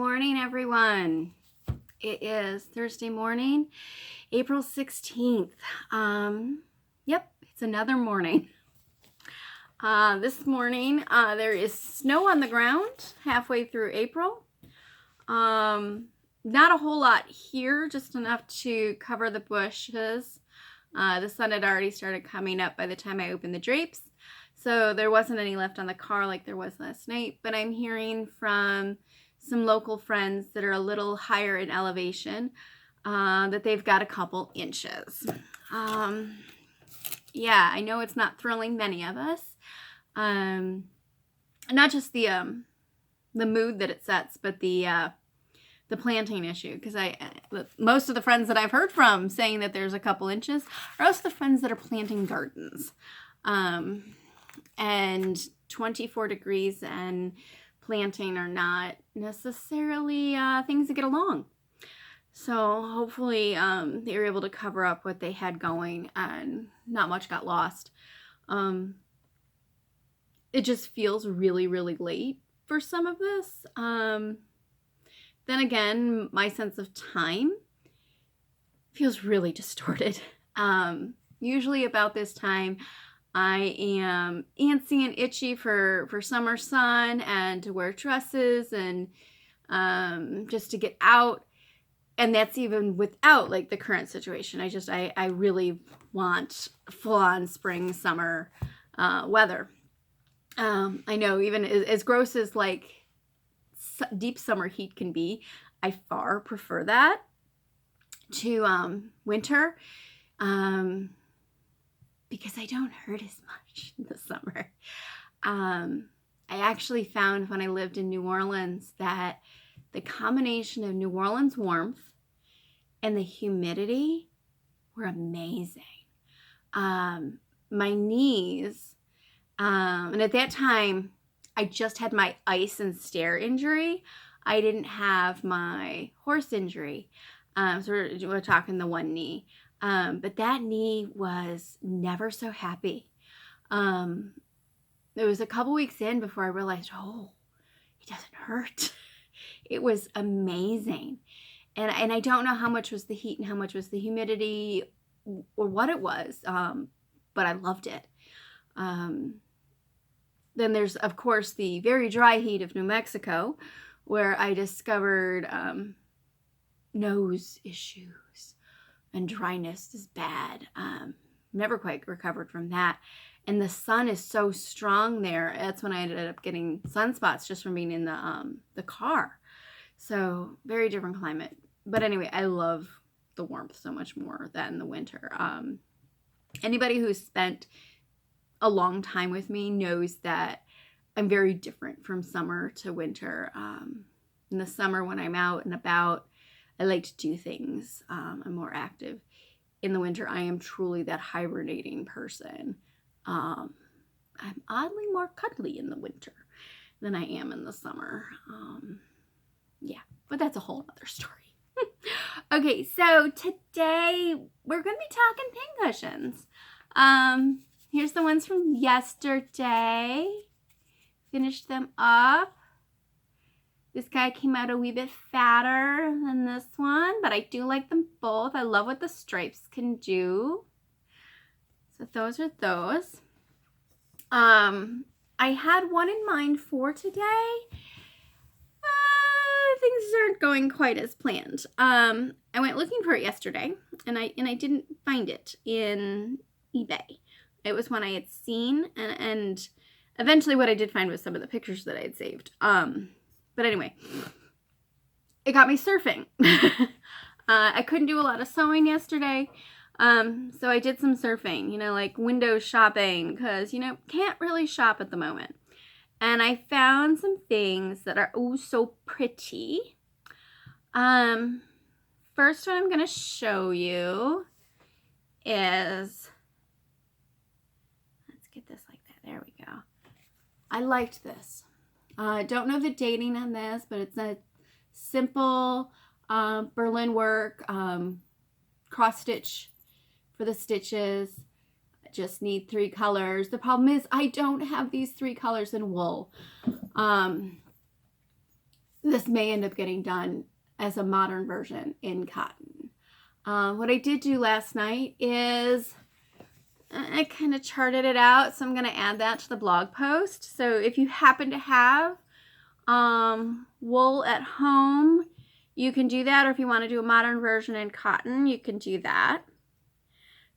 morning, everyone. It is Thursday morning, April 16th. Yep, it's another morning. This morning, there is snow on the ground halfway through April. Not a whole lot here, just enough to cover the bushes. The sun had already started coming up by the time I opened the drapes, so there wasn't any left on the car like there was last night, but I'm hearing from some local friends that are a little higher in elevation that they've got a couple inches. Yeah, I know it's not thrilling many of us. Not just the mood that it sets, but the planting issue, because most of the friends that I've heard from saying that there's a couple inches are also the friends that are planting gardens. And 24 degrees and planting are not necessarily things that get along. So hopefully they were able to cover up what they had going and not much got lost. It just feels really, really late for some of this. Then again, my sense of time feels really distorted. Usually about this time, I am antsy and itchy for summer sun and to wear dresses and just to get out. And that's even without like the current situation. I really want full-on spring, summer weather. I know even as gross as like deep summer heat can be, I far prefer that to winter. Because I don't hurt as much in the summer. I actually found when I lived in New Orleans that the combination of New Orleans warmth and the humidity were amazing. My knees, and at that time, I just had my ice and stair injury. I didn't have my horse injury. So we're talking the one knee. But that knee was never so happy. It was a couple weeks in before I realized, oh, it doesn't hurt. It was amazing. And I don't know how much was the heat and how much was the humidity or what it was, but I loved it. Then there's, of course, the very dry heat of New Mexico, where I discovered nose issues. And dryness is bad. Never quite recovered from that. And the sun is so strong there. That's when I ended up getting sunspots just from being in the car. So very different climate. But anyway, I love the warmth so much more than the winter. Anybody who's spent a long time with me knows that I'm very different from summer to winter. In the summer when I'm out and about, I like to do things. I'm more active. In the winter, I am truly that hibernating person. I'm oddly more cuddly in the winter than I am in the summer. Yeah, but that's a whole other story. Okay, so today we're going to be talking pincushions. Here's the ones from yesterday. Finished them up. This guy came out a wee bit fatter than this one, but I do like them both. I love what the stripes can do. So those are those. I had one in mind for today. Things aren't going quite as planned. I went looking for it yesterday, and I didn't find it in eBay. It was one I had seen, and eventually what I did find was some of the pictures that I had saved. But anyway, it got me surfing. I couldn't do a lot of sewing yesterday, so I did some surfing, like window shopping, because, can't really shop at the moment. And I found some things that are oh so pretty. First one I'm going to show you is, let's get this like that. There we go. I liked this. Don't know the dating on this, but it's a simple Berlin work, cross stitch for the stitches. I just need 3 colors. The problem is I don't have these 3 colors in wool. this may end up getting done as a modern version in cotton. What I did do last night is I kind of charted it out, so I'm going to add that to the blog post. So if you happen to have wool at home, you can do that, or if you want to do a modern version in cotton, you can do that.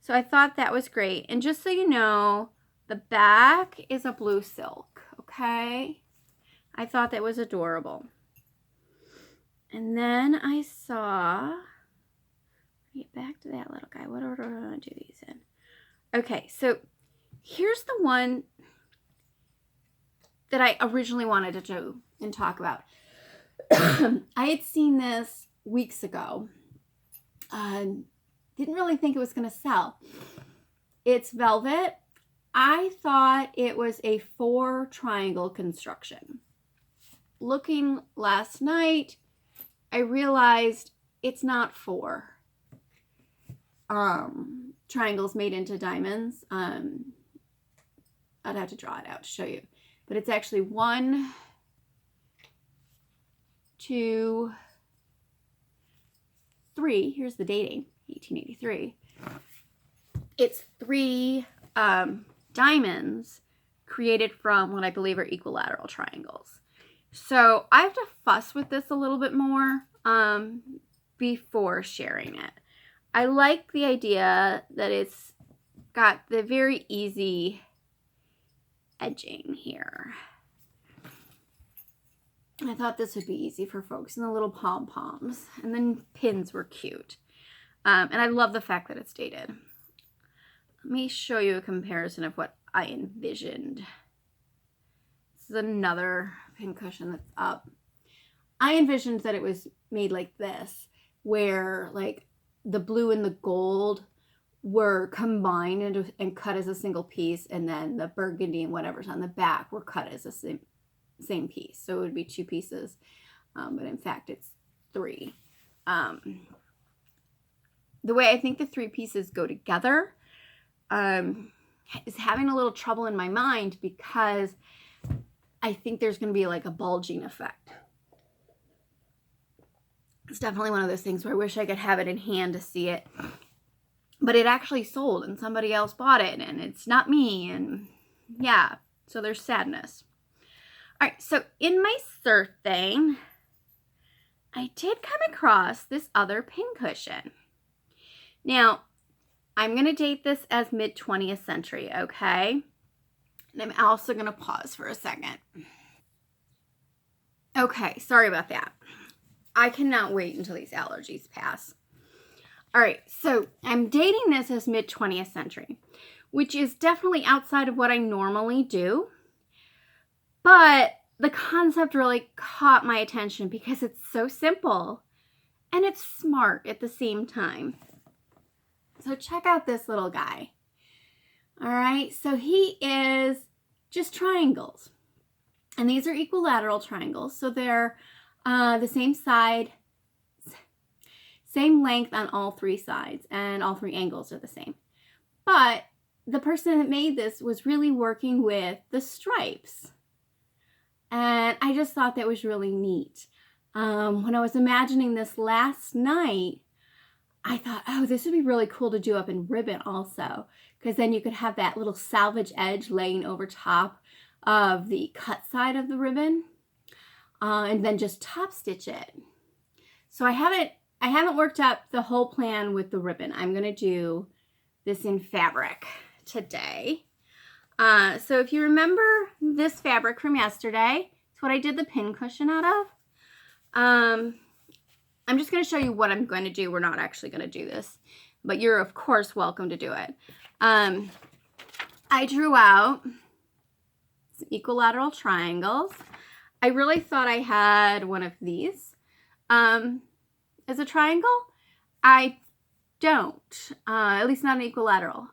So I thought that was great. And just so you know, the back is a blue silk, okay? I thought that was adorable. And then I saw, get back to that little guy. What order do I want to do these in? Okay, so here's the one that I originally wanted to do and talk about. I had seen this weeks ago. Didn't really think it was going to sell. It's velvet. I thought it was a 4 triangle construction. Looking last night, I realized it's not 4 triangles made into diamonds. I'd have to draw it out to show you. But it's actually 1, 2, 3. Here's the dating, 1883. It's 3 diamonds created from what I believe are equilateral triangles. So I have to fuss with this a little bit more before sharing it. I like the idea that it's got the very easy edging here. I thought this would be easy for folks, and the little pom-poms, and then pins were cute. And I love the fact that it's dated. Let me show you a comparison of what I envisioned. This is another pincushion that's up. I envisioned that it was made like this, where like the blue and the gold were combined and cut as a single piece, and then the burgundy and whatever's on the back were cut as a same piece. So it would be 2 pieces, but in fact it's 3. The way I think the 3 pieces go together is having a little trouble in my mind, because I think there's going to be like a bulging effect. It's definitely one of those things where I wish I could have it in hand to see it. But it actually sold and somebody else bought it, and it's not me, and yeah, so there's sadness. All right, so in my searching, I did come across this other pincushion. Now, I'm going to date this as mid-20th century, okay? And I'm also going to pause for a second. Okay, sorry about that. I cannot wait until these allergies pass. All right, so I'm dating this as mid-20th century, which is definitely outside of what I normally do. But the concept really caught my attention because it's so simple and it's smart at the same time. So check out this little guy. All right, so he is just triangles. And these are equilateral triangles, so they're the same side, same length on all 3 sides, and all 3 angles are the same. But the person that made this was really working with the stripes. And I just thought that was really neat. When I was imagining this last night, I thought, oh, this would be really cool to do up in ribbon also, because then you could have that little salvage edge laying over top of the cut side of the ribbon, and then just top stitch it. So I haven't worked up the whole plan with the ribbon. I'm going to do this in fabric today. So if you remember this fabric from yesterday, it's what I did the pin cushion out of. I'm just going to show you what I'm going to do. We're not actually going to do this, but you're of course welcome to do it. I drew out some equilateral triangles. I really thought I had one of these as a triangle. I don't, at least not an equilateral.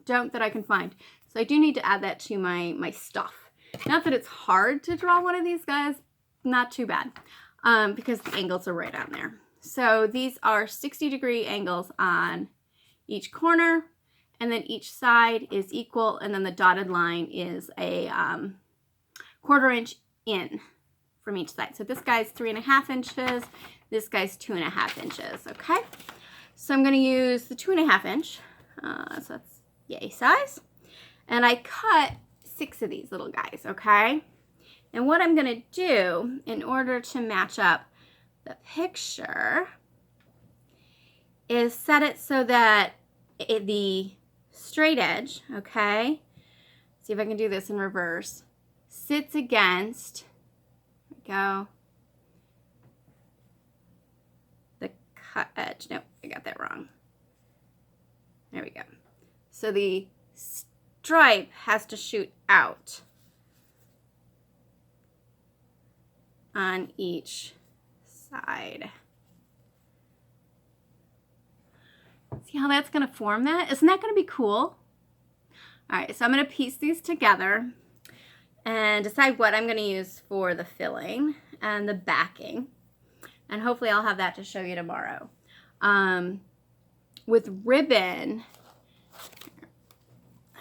Don't that I can find. So I do need to add that to my stuff. Not that it's hard to draw one of these guys, not too bad, because the angles are right on there. So these are 60-degree angles on each corner, and then each side is equal, and then the dotted line is a 1/4 inch in from each side. So this guy's 3.5 inches. This guy's 2.5 inches, okay? So I'm gonna use the 2.5 inch, so that's yay size. And I cut 6 of these little guys, okay? And what I'm gonna do in order to match up the picture is set it so that the straight edge, okay? See if I can do this in reverse. Sits against, there we go, the cut edge. Nope, I got that wrong. There we go. So the stripe has to shoot out on each side. See how that's going to form that? Isn't that going to be cool? All right, so I'm going to piece these together and decide what I'm going to use for the filling and the backing. And hopefully I'll have that to show you tomorrow. With ribbon,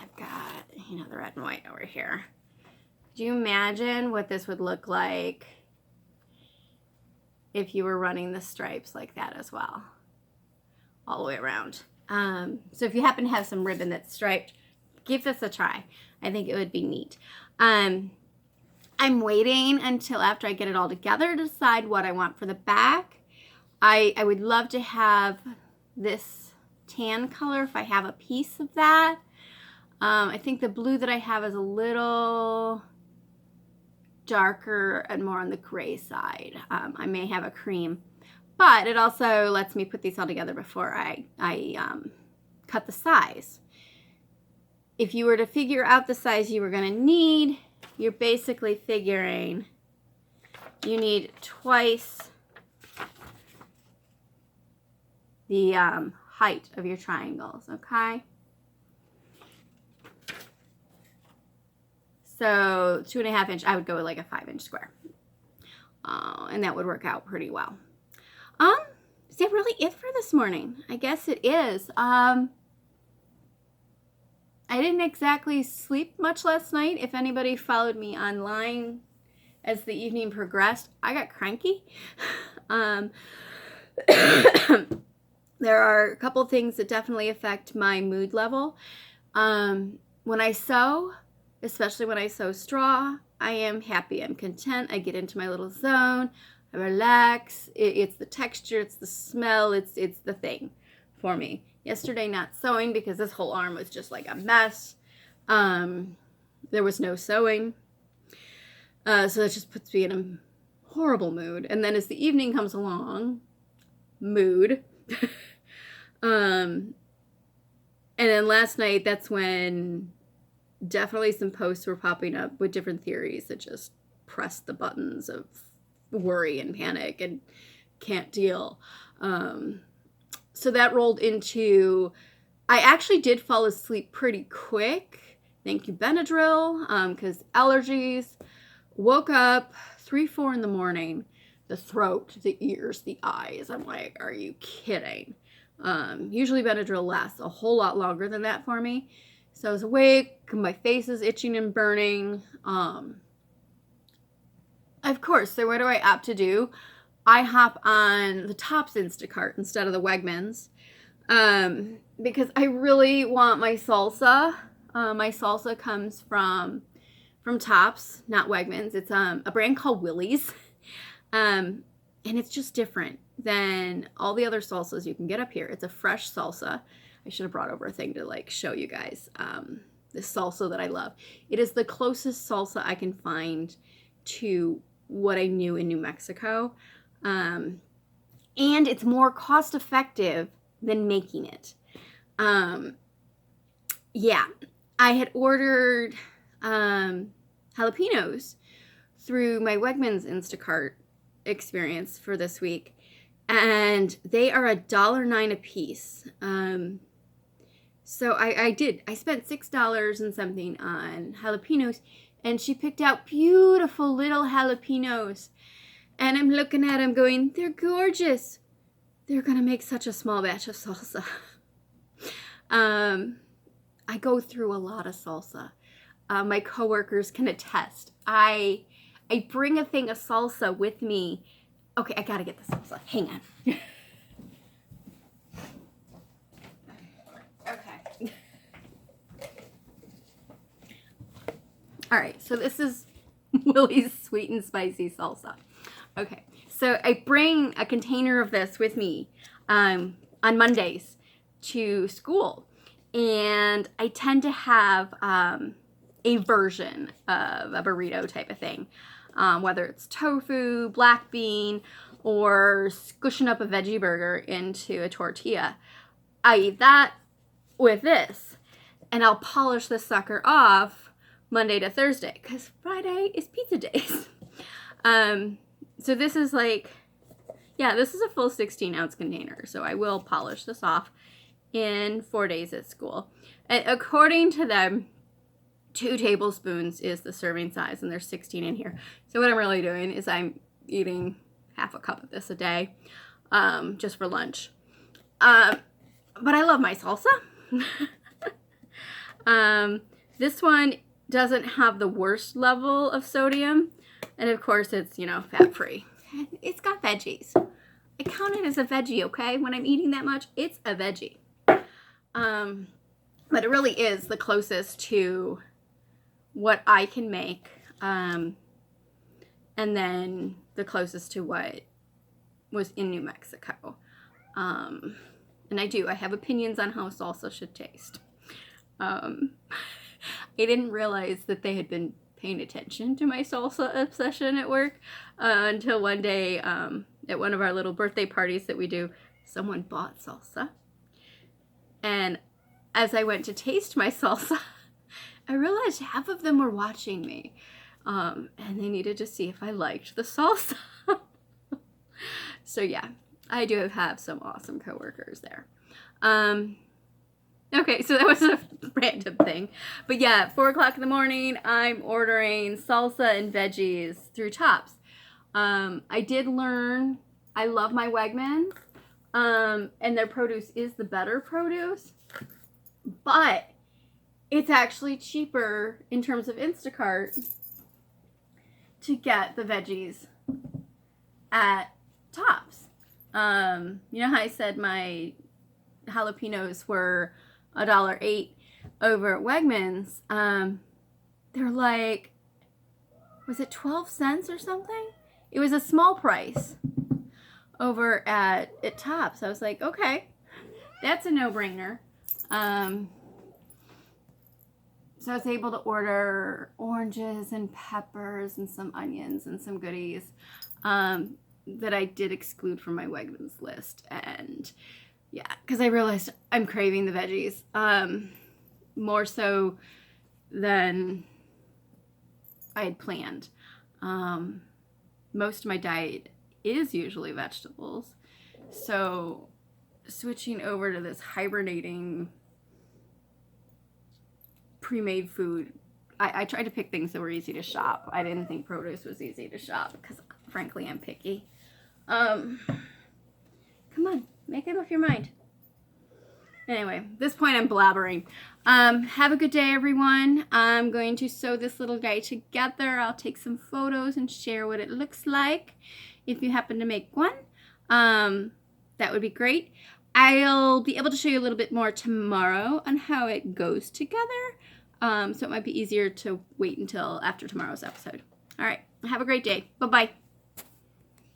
I've got, you know, the red and white over here. Do you imagine what this would look like if you were running the stripes like that as well, all the way around? So if you happen to have some ribbon that's striped, give this a try. I think it would be neat. I'm waiting until after I get it all together to decide what I want for the back. I would love to have this tan color if I have a piece of that. I think the blue that I have is a little darker and more on the gray side. I may have a cream, but it also lets me put these all together before I cut the size. If you were to figure out the size you were going to need, you're basically figuring you need twice the height of your triangles, okay? So 2.5 inch, I would go with like a 5-inch square. And that would work out pretty well. Is that really it for this morning? I guess it is. I didn't exactly sleep much last night. If anybody followed me online as the evening progressed, I got cranky. There are a couple things that definitely affect my mood level. When I sew, especially when I sew straw, I am happy. I'm content. I get into my little zone. I relax. It's the texture. It's the smell. It's the thing for me. Yesterday, not sewing because this whole arm was just like a mess. There was no sewing. So that just puts me in a horrible mood. And then as the evening comes along, mood. And then last night, that's when definitely some posts were popping up with different theories that just press the buttons of worry and panic and can't deal. So that rolled into, I actually did fall asleep pretty quick. Thank you, Benadryl, because allergies. Woke up 3, 4 in the morning. The throat, the ears, the eyes. I'm like, are you kidding? Usually Benadryl lasts a whole lot longer than that for me. So I was awake, my face is itching and burning. Of course, so what do I opt to do? I hop on the Tops Instacart instead of the Wegmans because I really want my salsa. My salsa comes from Tops, not Wegmans. It's a brand called Willie's, and it's just different than all the other salsas you can get up here. It's a fresh salsa. I should have brought over a thing to like show you guys this salsa that I love. It is the closest salsa I can find to what I knew in New Mexico. And it's more cost effective than making it. Yeah, I had ordered jalapenos through my Wegmans Instacart experience for this week, and they are $1.09 a piece. So I spent $6 and something on jalapenos, and she picked out beautiful little jalapenos. And I'm looking at them going, they're gorgeous. They're going to make such a small batch of salsa. I go through a lot of salsa. My coworkers can attest. I I bring a thing of salsa with me. Okay, I gotta get the salsa. Hang on. Okay. All right, so this is Willie's sweet and spicy salsa. Okay, so I bring a container of this with me on Mondays to school, and I tend to have a version of a burrito type of thing, whether it's tofu, black bean, or squishing up a veggie burger into a tortilla. I eat that with this, and I'll polish this sucker off Monday to Thursday, because Friday is pizza days. So this is like, yeah, this is a full 16-ounce container, so I will polish this off in 4 days at school. And according to them, 2 tablespoons is the serving size, and there's 16 in here. So what I'm really doing is I'm eating half a cup of this a day, just for lunch. But I love my salsa. This one doesn't have the worst level of sodium, and of course it's, fat-free. It's got veggies. I count it as a veggie, okay? When I'm eating that much, it's a veggie. But it really is the closest to what I can make, and then the closest to what was in New Mexico. And I have opinions on how salsa should taste. I didn't realize that they had been paying attention to my salsa obsession at work until one day at one of our little birthday parties that we do, someone bought salsa. And as I went to taste my salsa, I realized half of them were watching me, and they needed to see if I liked the salsa. So yeah, I do have some awesome coworkers there. Okay, so that was a random thing. But yeah, 4 o'clock in the morning, I'm ordering salsa and veggies through Tops. I did learn, I love my Wegmans, and their produce is the better produce, but it's actually cheaper in terms of Instacart to get the veggies at Tops. You know how I said my jalapenos were $1.08 over at Wegmans? They're like, was it 12 cents or something? It was a small price over at Tops. I was like, okay, that's a no-brainer. So I was able to order oranges and peppers and some onions and some goodies that I did exclude from my Wegmans list. And yeah, because I realized I'm craving the veggies more so than I had planned. Most of my diet is usually vegetables. So switching over to this hibernating pre-made food, I tried to pick things that were easy to shop. I didn't think produce was easy to shop because frankly I'm picky. Come on, make up your mind. Anyway, at this point I'm blabbering. Have a good day, everyone. I'm going to sew this little guy together. I'll take some photos and share what it looks like if you happen to make one. That would be great. I'll be able to show you a little bit more tomorrow on how it goes together. So it might be easier to wait until after tomorrow's episode. All right, have a great day. Bye-bye.